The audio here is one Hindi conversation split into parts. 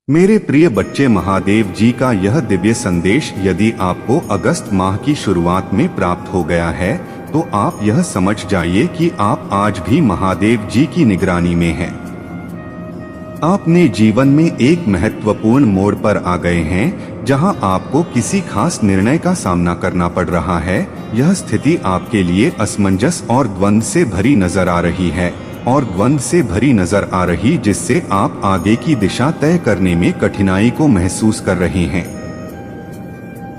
मेरे प्रिय बच्चे, महादेव जी का यह दिव्य संदेश यदि आपको अगस्त माह की शुरुआत में प्राप्त हो गया है तो आप यह समझ जाइए कि आप आज भी महादेव जी की निगरानी में हैं। आपने जीवन में एक महत्वपूर्ण मोड़ पर आ गए हैं जहां आपको किसी खास निर्णय का सामना करना पड़ रहा है। यह स्थिति आपके लिए असमंजस और द्वंद्व से भरी नजर आ रही है जिससे आप आगे की दिशा तय करने में कठिनाई को महसूस कर रहे हैं।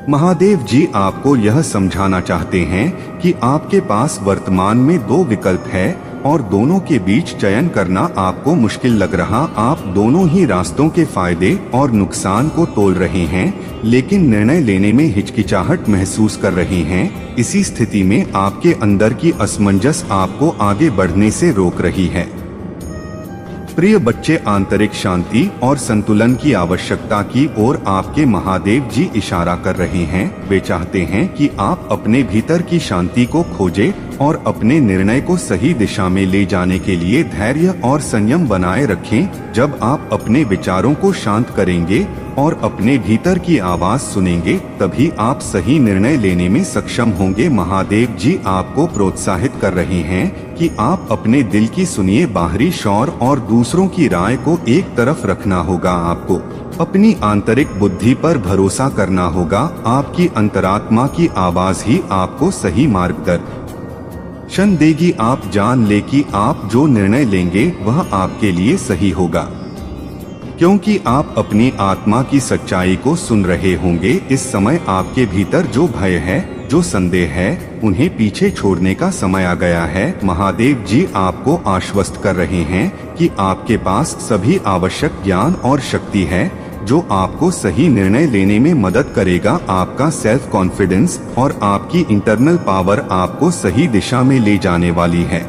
महादेव जी आपको यह समझाना चाहते हैं कि आपके पास वर्तमान में दो विकल्प है और दोनों के बीच चयन करना आपको मुश्किल लग रहा। आप दोनों ही रास्तों के फायदे और नुकसान को तोल रहे हैं, लेकिन निर्णय लेने में हिचकिचाहट महसूस कर रहे हैं। इसी स्थिति में आपके अंदर की असमंजस आपको आगे बढ़ने से रोक रही है। प्रिय बच्चे, आंतरिक शांति और संतुलन की आवश्यकता की ओर आपके महादेव जी इशारा कर रहे हैं। वे चाहते हैं कि आप अपने भीतर की शांति को खोजें और अपने निर्णय को सही दिशा में ले जाने के लिए धैर्य और संयम बनाए रखें। जब आप अपने विचारों को शांत करेंगे और अपने भीतर की आवाज सुनेंगे, तभी आप सही निर्णय लेने में सक्षम होंगे। महादेव जी आपको प्रोत्साहित कर रहे हैं कि आप अपने दिल की सुनिए। बाहरी शोर और दूसरों की राय को एक तरफ रखना होगा। आपको अपनी आंतरिक बुद्धि पर भरोसा करना होगा। आपकी अंतरात्मा की आवाज ही आपको सही मार्गदर्शन देगी। आप जान ले कि आप जो निर्णय लेंगे वह आपके लिए सही होगा, क्योंकि आप अपनी आत्मा की सच्चाई को सुन रहे होंगे। इस समय आपके भीतर जो भय है, जो संदेह है, उन्हें पीछे छोड़ने का समय आ गया है। महादेव जी आपको आश्वस्त कर रहे हैं कि आपके पास सभी आवश्यक ज्ञान और शक्ति है जो आपको सही निर्णय लेने में मदद करेगा। आपका सेल्फ कॉन्फिडेंस और आपकी इंटरनल पावर आपको सही दिशा में ले जाने वाली है।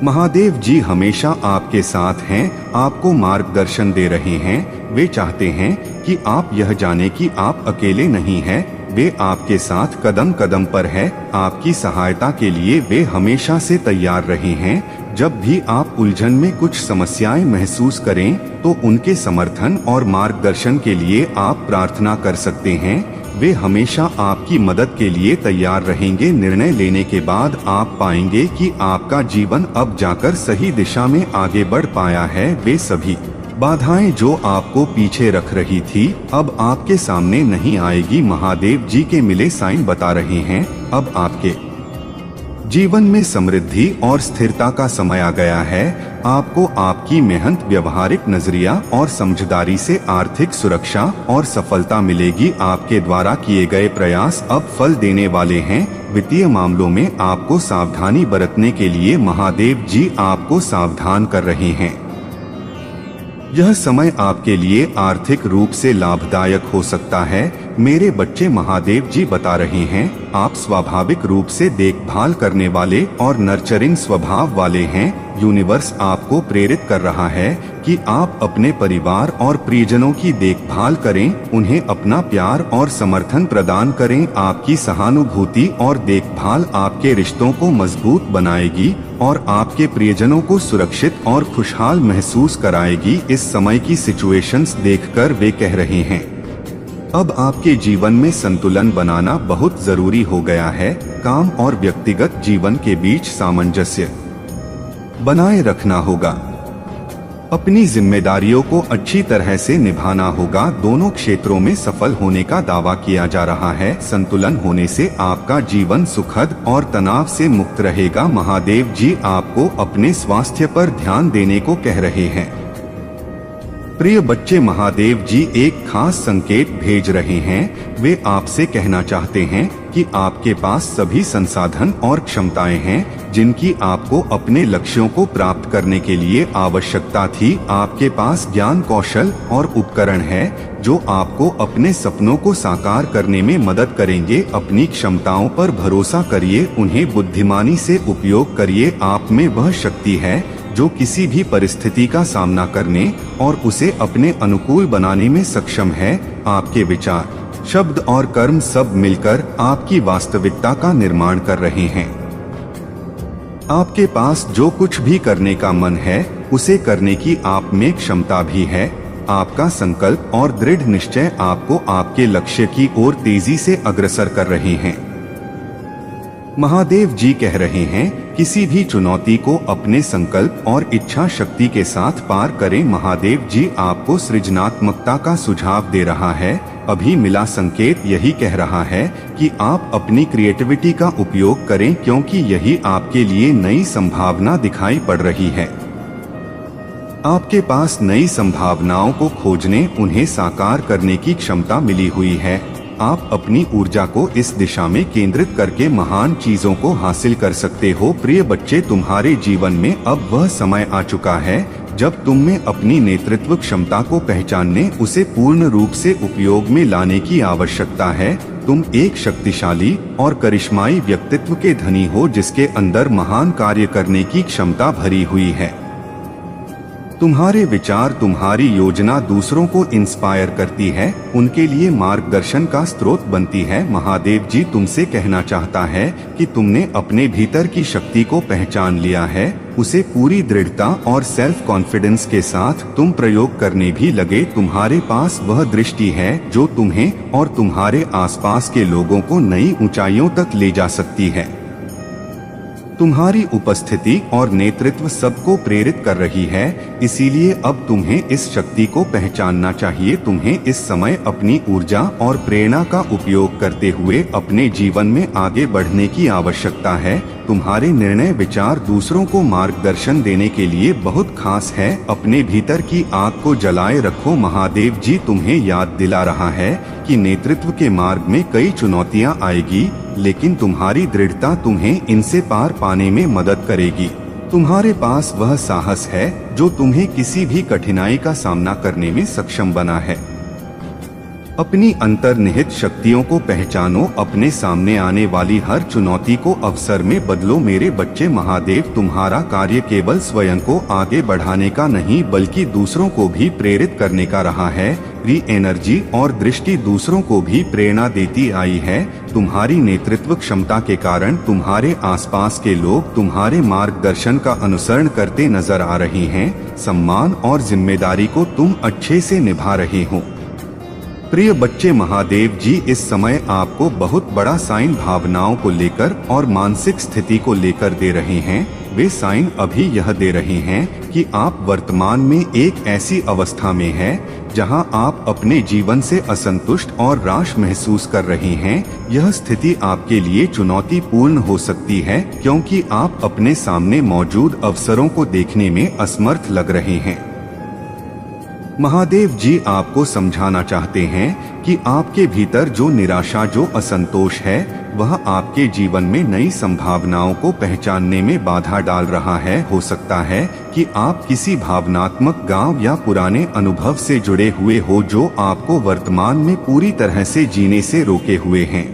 महादेव जी हमेशा आपके साथ हैं, आपको मार्गदर्शन दे रहे हैं। वे चाहते हैं कि आप यह जाने कि आप अकेले नहीं हैं। वे आपके साथ कदम कदम पर है। आपकी सहायता के लिए वे हमेशा से तैयार रहे हैं। जब भी आप उलझन में कुछ समस्याएं महसूस करें तो उनके समर्थन और मार्गदर्शन के लिए आप प्रार्थना कर सकते हैं। वे हमेशा आपकी मदद के लिए तैयार रहेंगे। निर्णय लेने के बाद आप पाएंगे कि आपका जीवन अब जाकर सही दिशा में आगे बढ़ पाया है। वे सभी बाधाएं जो आपको पीछे रख रही थी अब आपके सामने नहीं आएगी। महादेव जी के मिले साइन बता रहे हैं अब आपके जीवन में समृद्धि और स्थिरता का समय आ गया है। आपको आपकी मेहनत, व्यवहारिक नजरिया और समझदारी से आर्थिक सुरक्षा और सफलता मिलेगी। आपके द्वारा किए गए प्रयास अब फल देने वाले हैं। वित्तीय मामलों में आपको सावधानी बरतने के लिए महादेव जी आपको सावधान कर रहे हैं। यह समय आपके लिए आर्थिक रूप से लाभदायक हो सकता है। मेरे बच्चे, महादेव जी बता रहे हैं आप स्वाभाविक रूप से देखभाल करने वाले और नर्चरिंग स्वभाव वाले हैं। यूनिवर्स आपको प्रेरित कर रहा है कि आप अपने परिवार और प्रियजनों की देखभाल करें, उन्हें अपना प्यार और समर्थन प्रदान करें। आपकी सहानुभूति और देखभाल आपके रिश्तों को मजबूत बनाएगी और आपके प्रियजनों को सुरक्षित और खुशहाल महसूस कराएगी। इस समय की सिचुएशंस देखकर वे कह रहे हैं अब आपके जीवन में संतुलन बनाना बहुत जरूरी हो गया है। काम और व्यक्तिगत जीवन के बीच सामंजस्य बनाए रखना होगा। अपनी जिम्मेदारियों को अच्छी तरह से निभाना होगा। दोनों क्षेत्रों में सफल होने का दावा किया जा रहा है। संतुलन होने से आपका जीवन सुखद और तनाव से मुक्त रहेगा। महादेव जी आपको अपने स्वास्थ्य पर ध्यान देने को कह रहे हैं। प्रिय बच्चे, महादेव जी एक खास संकेत भेज रहे हैं। वे आपसे कहना चाहते हैं कि आपके पास सभी संसाधन और क्षमताएं हैं जिनकी आपको अपने लक्ष्यों को प्राप्त करने के लिए आवश्यकता थी। आपके पास ज्ञान, कौशल और उपकरण है जो आपको अपने सपनों को साकार करने में मदद करेंगे। अपनी क्षमताओं पर भरोसा करिए, उन्हें बुद्धिमानी से उपयोग करिए। आप में वह शक्ति है जो किसी भी परिस्थिति का सामना करने और उसे अपने अनुकूल बनाने में सक्षम है। आपके विचार, शब्द और कर्म सब मिलकर आपकी वास्तविकता का निर्माण कर रहे हैं। आपके पास जो कुछ भी करने का मन है उसे करने की आप में क्षमता भी है। आपका संकल्प और दृढ़ निश्चय आपको आपके लक्ष्य की ओर तेजी से अग्रसर कर रहे हैं। महादेव जी कह रहे हैं, किसी भी चुनौती को अपने संकल्प और इच्छा शक्ति के साथ पार करें। महादेव जी आपको सृजनात्मकता का सुझाव दे रहा है। अभी मिला संकेत यही कह रहा है कि आप अपनी क्रिएटिविटी का उपयोग करें, क्योंकि यही आपके लिए नई संभावना दिखाई पड़ रही है। आपके पास नई संभावनाओं को खोजने, उन्हें साकार करने की क्षमता मिली हुई है। आप अपनी ऊर्जा को इस दिशा में केंद्रित करके महान चीजों को हासिल कर सकते हो। प्रिय बच्चे, तुम्हारे जीवन में अब वह समय आ चुका है जब तुम में अपनी नेतृत्व क्षमता को पहचानने, उसे पूर्ण रूप से उपयोग में लाने की आवश्यकता है। तुम एक शक्तिशाली और करिश्माई व्यक्तित्व के धनी हो, जिसके अंदर महान कार्य करने की क्षमता भरी हुई है। तुम्हारे विचार, तुम्हारी योजना दूसरों को इंस्पायर करती है, उनके लिए मार्गदर्शन का स्रोत बनती है। महादेव जी तुमसे कहना चाहता है कि तुमने अपने भीतर की शक्ति को पहचान लिया है, उसे पूरी दृढ़ता और सेल्फ कॉन्फिडेंस के साथ तुम प्रयोग करने भी लगे। तुम्हारे पास वह दृष्टि है जो तुम्हें और तुम्हारे आसपास के लोगों को नई ऊंचाइयों तक ले जा सकती है। तुम्हारी उपस्थिति और नेतृत्व सबको प्रेरित कर रही है, इसीलिए अब तुम्हें इस शक्ति को पहचानना चाहिए। तुम्हें इस समय अपनी ऊर्जा और प्रेरणा का उपयोग करते हुए अपने जीवन में आगे बढ़ने की आवश्यकता है। तुम्हारे निर्णय विचार दूसरों को मार्गदर्शन देने के लिए बहुत खास है। अपने भीतर की आग को जलाए रखो। महादेव जी तुम्हें याद दिला रहा है कि नेतृत्व के मार्ग में कई चुनौतियां आएगी, लेकिन तुम्हारी दृढ़ता तुम्हें इनसे पार पाने में मदद करेगी। तुम्हारे पास वह साहस है जो तुम्हें किसी भी कठिनाई का सामना करने में सक्षम बना है। अपनी अंतर्निहित शक्तियों को पहचानो, अपने सामने आने वाली हर चुनौती को अवसर में बदलो। मेरे बच्चे, महादेव तुम्हारा कार्य केवल स्वयं को आगे बढ़ाने का नहीं, बल्कि दूसरों को भी प्रेरित करने का रहा है। री एनर्जी और दृष्टि दूसरों को भी प्रेरणा देती आई है। तुम्हारी नेतृत्व क्षमता के कारण तुम्हारे आसपास के लोग तुम्हारे मार्गदर्शन का अनुसरण करते नजर आ रहे हैं। सम्मान और जिम्मेदारी को तुम अच्छे से निभा रहे हो। प्रिय बच्चे, महादेव जी इस समय आपको बहुत बड़ा साइन भावनाओं को लेकर और मानसिक स्थिति को लेकर दे रहे हैं। वे साइन अभी यह दे रहे हैं कि आप वर्तमान में एक ऐसी अवस्था में हैं जहां आप अपने जीवन से असंतुष्ट और राश महसूस कर रहे हैं। यह स्थिति आपके लिए चुनौतीपूर्ण हो सकती है, क्योंकि आप अपने सामने मौजूद अवसरों को देखने में असमर्थ लग रहे हैं। महादेव जी आपको समझाना चाहते हैं कि आपके भीतर जो निराशा, जो असंतोष है, वह आपके जीवन में नई संभावनाओं को पहचानने में बाधा डाल रहा है। हो सकता है कि आप किसी भावनात्मक गांव या पुराने अनुभव से जुड़े हुए हो जो आपको वर्तमान में पूरी तरह से जीने से रोके हुए हैं।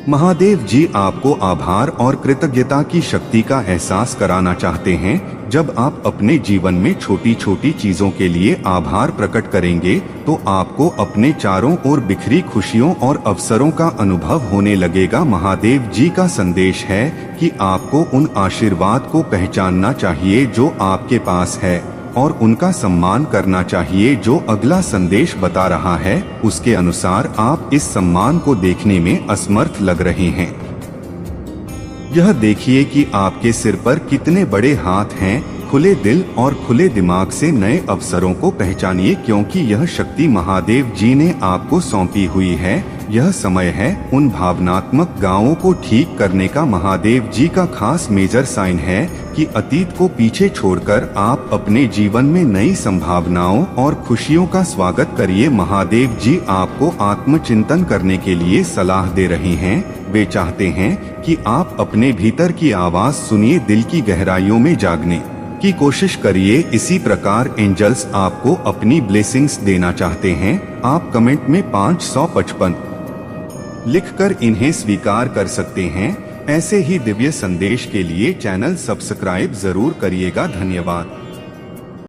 महादेव जी आपको आभार और कृतज्ञता की शक्ति का एहसास कराना चाहते हैं। जब आप अपने जीवन में छोटी छोटी चीजों के लिए आभार प्रकट करेंगे तो आपको अपने चारों ओर बिखरी खुशियों और अवसरों का अनुभव होने लगेगा। महादेव जी का संदेश है कि आपको उन आशीर्वाद को पहचानना चाहिए जो आपके पास है और उनका सम्मान करना चाहिए जो अगला संदेश बता रहा है। उसके अनुसार आप इस सम्मान को देखने में असमर्थ लग रहे हैं। यह देखिए कि आपके सिर पर कितने बड़े हाथ हैं। खुले दिल और खुले दिमाग से नए अवसरों को पहचानिए, क्योंकि यह शक्ति महादेव जी ने आपको सौंपी हुई है। यह समय है उन भावनात्मक गांवों को ठीक करने का। महादेव जी का खास मेजर साइन है कि अतीत को पीछे छोड़कर आप अपने जीवन में नई संभावनाओं और खुशियों का स्वागत करिए। महादेव जी आपको आत्मचिंतन करने के लिए सलाह दे रहे हैं। वे चाहते हैं कि आप अपने भीतर की आवाज सुनिए, दिल की गहराइयों में जागने की कोशिश करिए। इसी प्रकार एंजल्स आपको अपनी ब्लेसिंग्स देना चाहते हैं। आप कमेंट में 555 लिखकर इन्हें स्वीकार कर सकते हैं। ऐसे ही दिव्य संदेश के लिए चैनल सब्सक्राइब जरूर करिएगा। धन्यवाद।